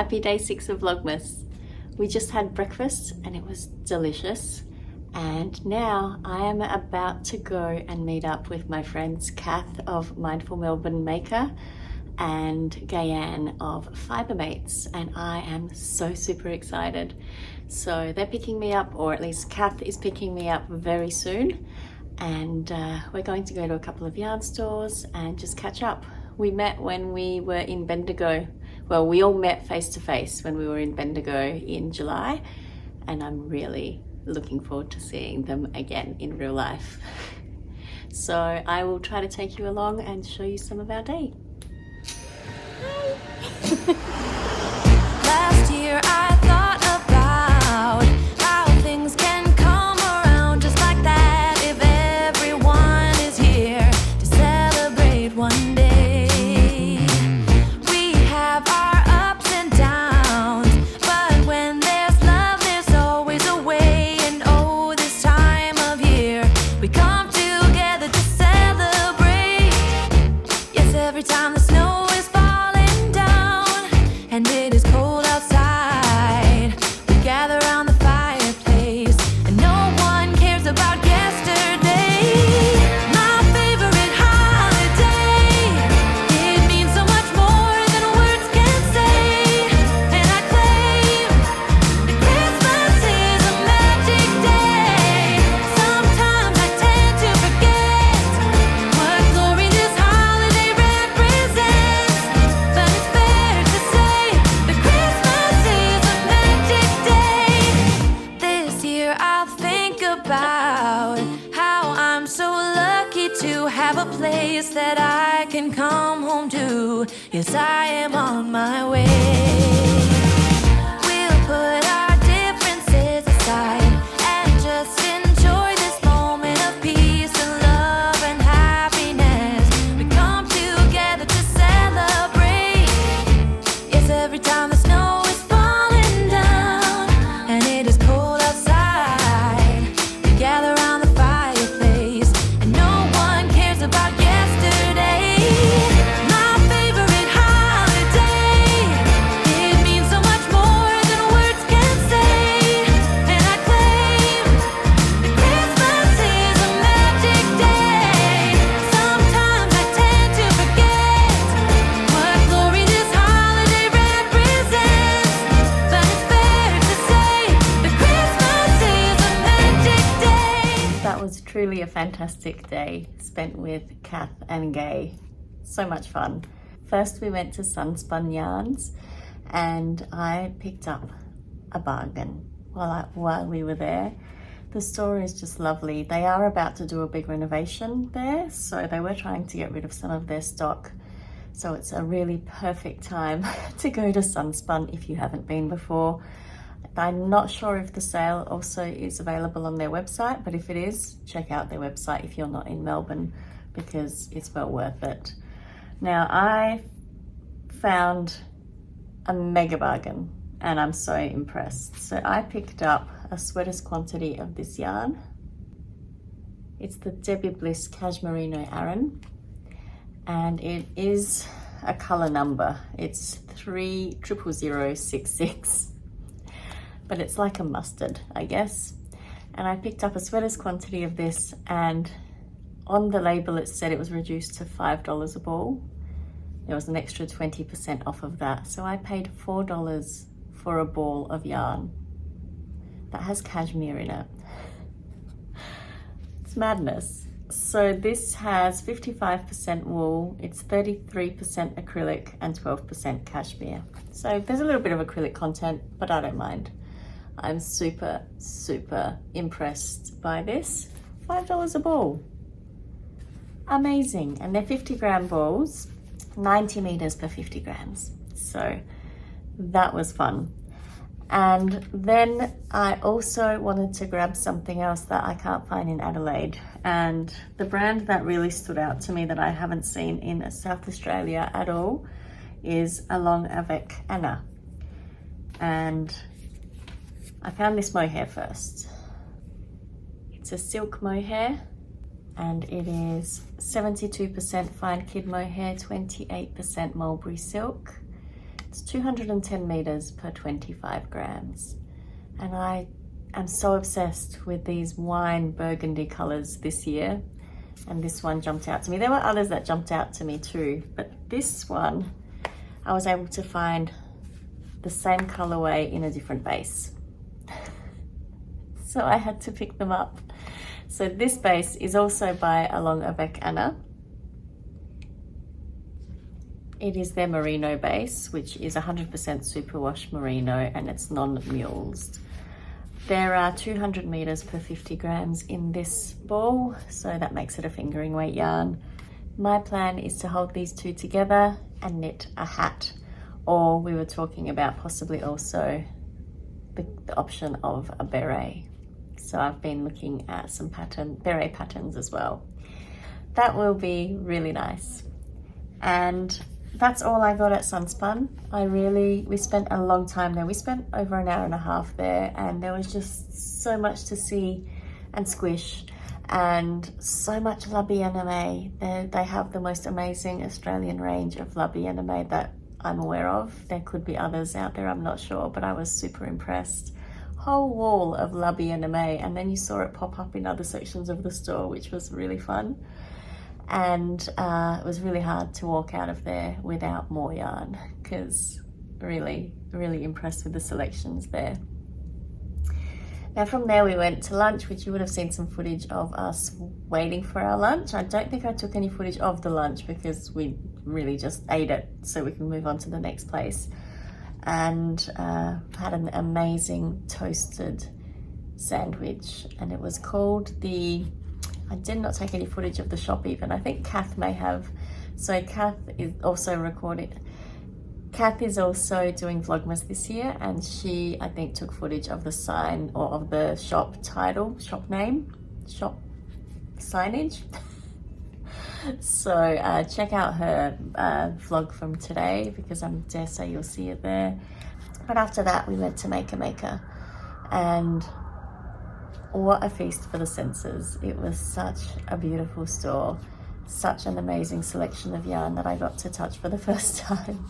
Happy day 6 of Vlogmas. We just had breakfast and it was delicious. And now I am about to go and meet up with my friends Kath of Mindful Melbourne Maker and Gayanne of Fibreboundpodcast, and I am so super excited. So they're picking me up, or at least Kath is picking me up very soon, and we're going to go to a couple of yarn stores and just catch up. We met when we were in Bendigo. Well, we all met face to face when we were in Bendigo in July, and I'm really looking forward to seeing them again in real life. So I will try to take you along and show you some of our day. Last year I thought about how things can come around just like that if everyone is here to celebrate one day. We have our ups and downs, but when there's love there's always a way. And oh, this time of year we come together to celebrate. Yes, every time the snow is falling down and it is cold outside, we gather around the fireplace and no one cares about yesterday. My favorite holiday, it means so much more than words can say. And I claim that Christmas is a magic day. Sometimes I tend to forget what glory this holiday represents, but it's fair to say that Christmas is a magic day. This year I'll think about how I'm so lucky to have a place that I can come home to. Yes, I am on my way. We'll put our differences aside and just enjoy this moment of peace and love and happiness. We come together to celebrate. Yes, every time the snow is falling down and it is cold outside, we gather around the fireplace and no one cares about yesterday. My favorite holiday, it means so much more than words can say. And I claim that Christmas is a magic day. Sometimes I tend to forget what glory this holiday represents, but it's fair to say that Christmas is a magic day. That was truly a fantastic day spent with Kath and Gay. So much fun. First we went to Sunspun Yarns and I picked up a bargain while we were there. The store is just lovely. They are about to do a big renovation there, so they were trying to get rid of some of their stock. So it's a really perfect time to go to Sunspun if you haven't been before. I'm not sure if the sale also is available on their website, but if it is, check out their website if you're not in Melbourne, because it's well worth it. Now, I found a mega bargain and I'm so impressed. So I picked up a sweater's quantity of this yarn. It's the Debbie Bliss Cashmerino Aran, and it is a color number. It's 300066. But it's like a mustard, I guess. And I picked up a sweater's quantity of this, and on the label it said it was reduced to $5 a ball. There was an extra 20% off of that. So I paid $4 for a ball of yarn that has cashmere in it. It's madness. So this has 55% wool, it's 33% acrylic and 12% cashmere. So there's a little bit of acrylic content, but I don't mind. I'm super, super impressed by this. $5 a ball. Amazing. And they're 50-gram balls, 90 meters per 50 grams. So that was fun. And then I also wanted to grab something else that I can't find in Adelaide. And the brand that really stood out to me that I haven't seen in South Australia at all is Along Avec Anna. And I found this mohair first. It's a silk mohair and it is 72% fine kid mohair, 28% mulberry silk. It's 210 meters per 25 grams. And I am so obsessed with these wine burgundy colors this year. And this one jumped out to me. There were others that jumped out to me too, but this one, I was able to find the same colorway in a different base. So I had to pick them up. So this base is also by Along Avec Anna. It is their merino base, which is 100% superwash merino, and it's non-mulesed. There are 200 meters per 50 grams in this ball, so that makes it a fingering weight yarn. My plan is to hold these two together and knit a hat, or we were talking about possibly also the option of a beret. So I've been looking at some beret patterns as well. That will be really nice. And that's all I got at Sunspun. We spent a long time there. We spent over an hour and a half there, and there was just so much to see and squish, and so much LITTLEHAMPTON. They have the most amazing Australian range of LITTLEHAMPTON that I'm aware of. There could be others out there, I'm not sure, but I was super impressed. Whole wall of LITTLEHAMPTON, and then you saw it pop up in other sections of the store, which was really fun. And it was really hard to walk out of there without more yarn, because really impressed with the selections there. Now from there we went to lunch, which you would have seen some footage of us waiting for our lunch. I don't think I took any footage of the lunch because we really just ate it so we can move on to the next place. And had an amazing toasted sandwich, and it was called I did not take any footage of the shop even. I think Kath may have. So Kath is also Kath is also doing Vlogmas this year, and she, I think, took footage of the sign, or of the shop title, shop name, shop signage. So check out her vlog from today, because I dare say you'll see it there. But after that we went to Maker Maker, and what a feast for the senses. It was such a beautiful store, such an amazing selection of yarn that I got to touch for the first time.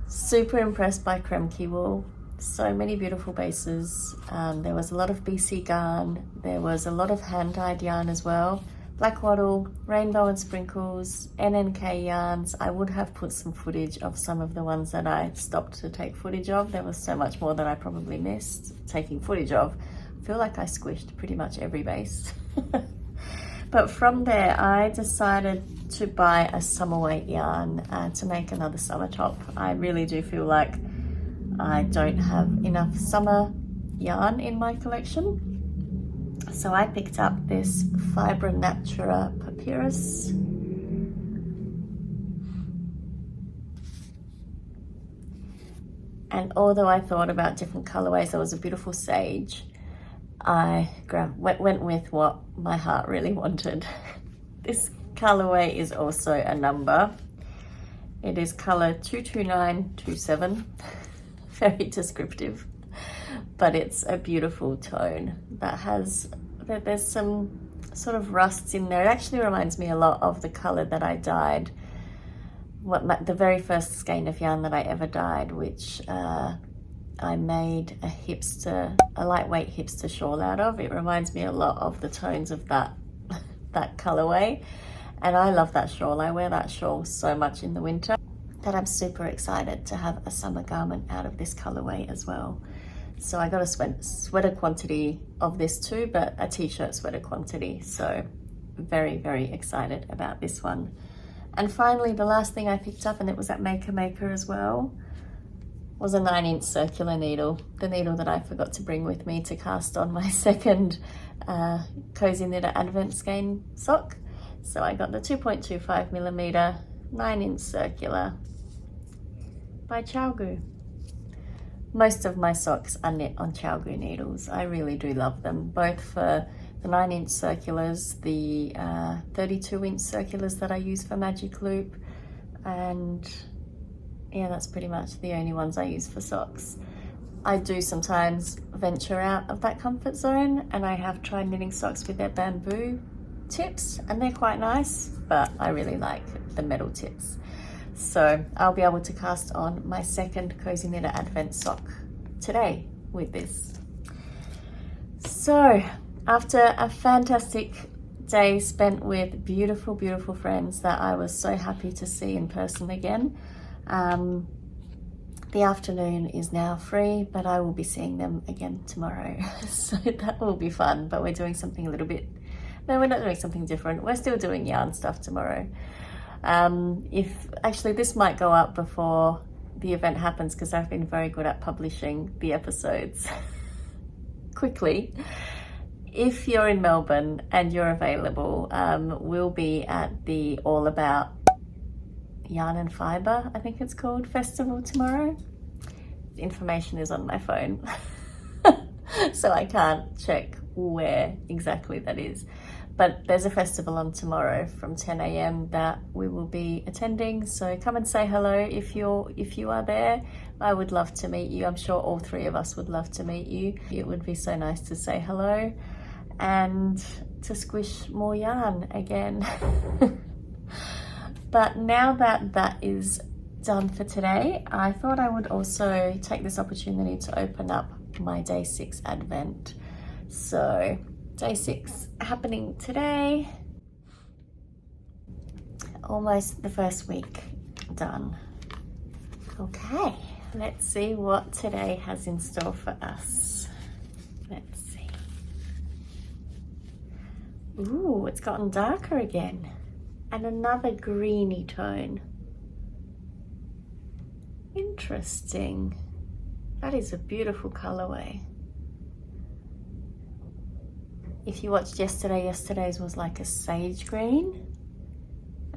Super impressed by Kremke wool. So many beautiful bases. There was a lot of BC yarn. There was a lot of hand-dyed yarn as well. Black wattle, rainbow and sprinkles, NNK yarns. I would have put some footage of some of the ones that I stopped to take footage of. There was so much more that I probably missed taking footage of. I feel like I squished pretty much every base. But from there I decided to buy a summer weight yarn to make another summer top. I really do feel like I don't have enough summer yarn in my collection. So I picked up this Fibre Natura Papyrus. And although I thought about different colorways, there was a beautiful sage. I went with what my heart really wanted. This colorway is also a number. It is color 22927. Very descriptive, but it's a beautiful tone that there's some sort of rusts in there. It actually reminds me a lot of the color that I dyed, the very first skein of yarn that I ever dyed, which I made a lightweight hipster shawl out of. It reminds me a lot of the tones of that colorway, and I love that shawl. I wear that shawl so much in the winter that I'm super excited to have a summer garment out of this colorway as well. So I got a sweater quantity of this too, but a t-shirt sweater quantity. So very excited about this one. And finally, the last thing I picked up, and it was at Maker Maker as well, was a 9-inch circular needle, the needle that I forgot to bring with me to cast on my second Cozy Knitter Advent Skein sock. So I got the 2.25mm 9-inch circular by ChowGoo. Most of my socks are knit on ChowGoo needles. I really do love them, both for the 9-inch circulars, the 32-inch circulars that I use for Magic Loop, and yeah, that's pretty much the only ones I use for socks. I do sometimes venture out of that comfort zone, and I have tried knitting socks with their bamboo tips, and they're quite nice, but I really like the metal tips. So I'll be able to cast on my second Cozy Knitter Advent sock today with this. So after a fantastic day spent with beautiful, beautiful friends that I was so happy to see in person again, the afternoon is now free, but I will be seeing them again tomorrow. So that will be fun, but we're doing something a little bit, no, we're not doing something different. We're still doing yarn stuff tomorrow. Actually this might go up before the event happens because I've been very good at publishing the episodes quickly. If you're in Melbourne and you're available, we'll be at the All About Yarn and Fibre, I think it's called, festival tomorrow. The information is on my phone, so I can't check where exactly that is. But there's a festival on tomorrow from 10 a.m. that we will be attending. So come and say hello if you are there. I would love to meet you. I'm sure all three of us would love to meet you. It would be so nice to say hello and to squish more yarn again. But now that that is done for today, I thought I would also take this opportunity to open up my day 6 Advent. So day 6 happening today. Almost the first week done. Okay, let's see what today has in store for us. Let's see. Ooh, it's gotten darker again. And another greeny tone. Interesting. That is a beautiful colorway. If you watched yesterday's was like a sage green,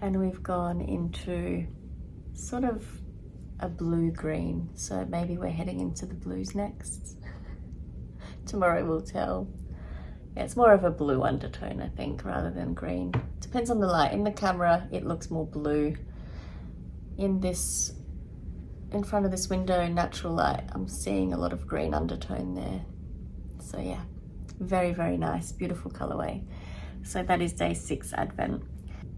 and we've gone into sort of a blue green. So maybe we're heading into the blues next. Tomorrow we'll tell. Yeah, it's more of a blue undertone, I think, rather than green. Depends on the light. In the camera, it looks more blue. In front of this window, natural light, I'm seeing a lot of green undertone there. So yeah, very, very nice, beautiful colorway. So that is day 6 Advent.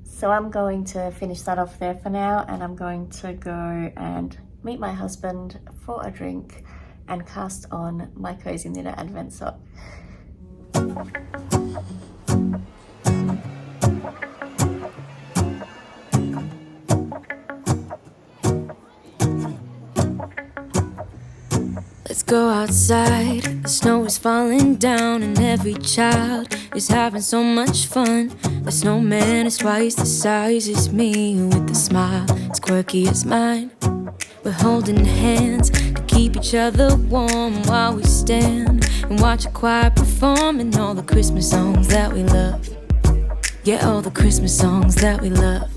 So I'm going to finish that off there for now, and I'm going to go and meet my husband for a drink and cast on my Cozy Knitter Advent sock. Let's go outside, the snow is falling down and every child is having so much fun. The snowman is twice the size as me, with a smile as quirky as mine. We're holding hands to keep each other warm while we stand and watch a choir performing all the Christmas songs that we love. Yeah, all the Christmas songs that we love.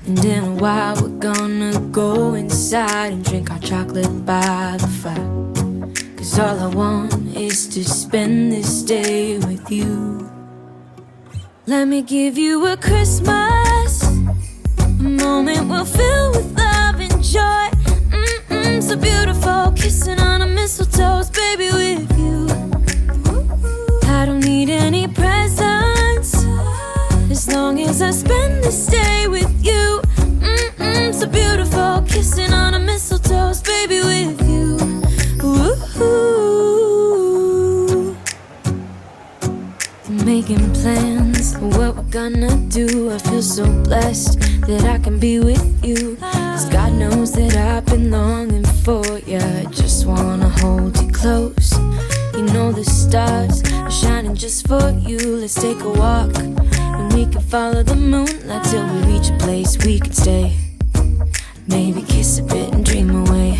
And in a while we're gonna go inside and drink our chocolate by the fire. 'Cause all I want is to spend this day with you. Let me give you a Christmas, a moment we'll fill with love and joy. So beautiful, kissing on a mistletoe, baby, with you. I don't need any presents, as long as I spend this day with you. So beautiful, kissing on a mistletoe, baby, with you. Ooh. Making plans for what we're gonna do. I feel so blessed that I can be with you, 'cause God knows that I've been longing for you. I just wanna hold you close. You know the stars are shining just for you. Let's take a walk and we can follow the moonlight till we reach a place we can stay. Maybe kiss a bit and dream away.